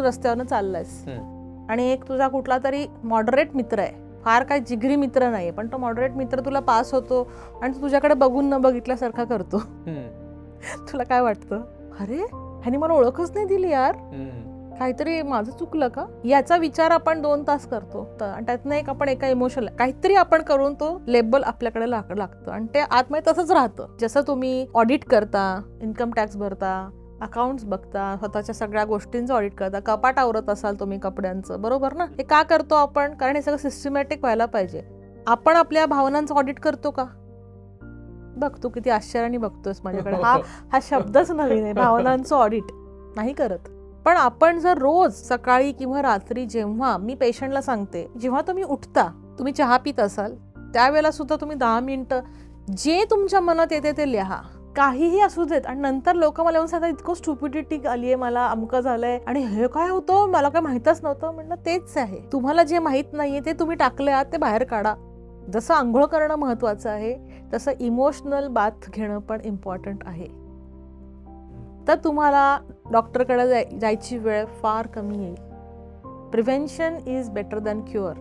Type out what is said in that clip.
रस्त्यावरनं चाललायस आणि एक तुझा कुठला तरी मॉडरेट मित्र आहे, फार काही जिगरी मित्र नाही पण तो मॉडरेट मित्र तुला पास होतो आणि तो तुझ्याकडे बघून न बघितल्यासारखा करतो, तुला काय वाटतं? अरे ह्यानी मला ओळखच नाही दिली यार, काहीतरी माझं चुकलं का, याचा विचार आपण 2 तास करतो आणि त्यातनं एक आपण एका इमोशनल काहीतरी आपण करून तो लेबल आपल्याकडे लागतं आणि ते आतमध्ये तसंच राहतं. जसं तुम्ही ऑडिट करता, इन्कम टॅक्स भरता, अकाउंट्स बघता, स्वतःच्या सगळ्या गोष्टींचं ऑडिट करता, कपाट आवरत असाल तुम्ही कपड्यांचं, बरोबर ना? हे का करतो आपण? कारण हे सगळं सिस्टमॅटिक व्हायला पाहिजे. आपण आपल्या भावनांचं ऑडिट करतो का? बघ तू किती आश्चर्याने बघतोस माझ्याकडे, हा शब्दच नवीन आहे, भावनांचं ऑडिट नाही करत. पण आपण जर रोज सकाळी किंवा रात्री, जेव्हा मी पेशंटला सांगते, जेव्हा तुम्ही उठता, तुम्ही चहा पित असाल त्यावेळेला सुद्धा तुम्ही 10 मिनिटं जे तुमच्या मनात येते ते लिहा, काहीही असू देत. आणि नंतर लोक मला येऊन सांगतात इतकं स्टुपिडिटी आलीये मला, अमकं झालंय आणि हे काय होतं मला काय माहितच नव्हतं. म्हणलं तेच आहे, तुम्हाला जे माहित नाहीये ते तुम्ही टाकले आहात ते बाहेर काढा. जसं आंघोळ करणं महत्वाचं आहे तसं इमोशनल बाथ घेणं पण इम्पॉर्टंट आहे. तर तुम्हाला डॉक्टरकडे जायची वेळ फार कमी येईल. Prevention is better than cure.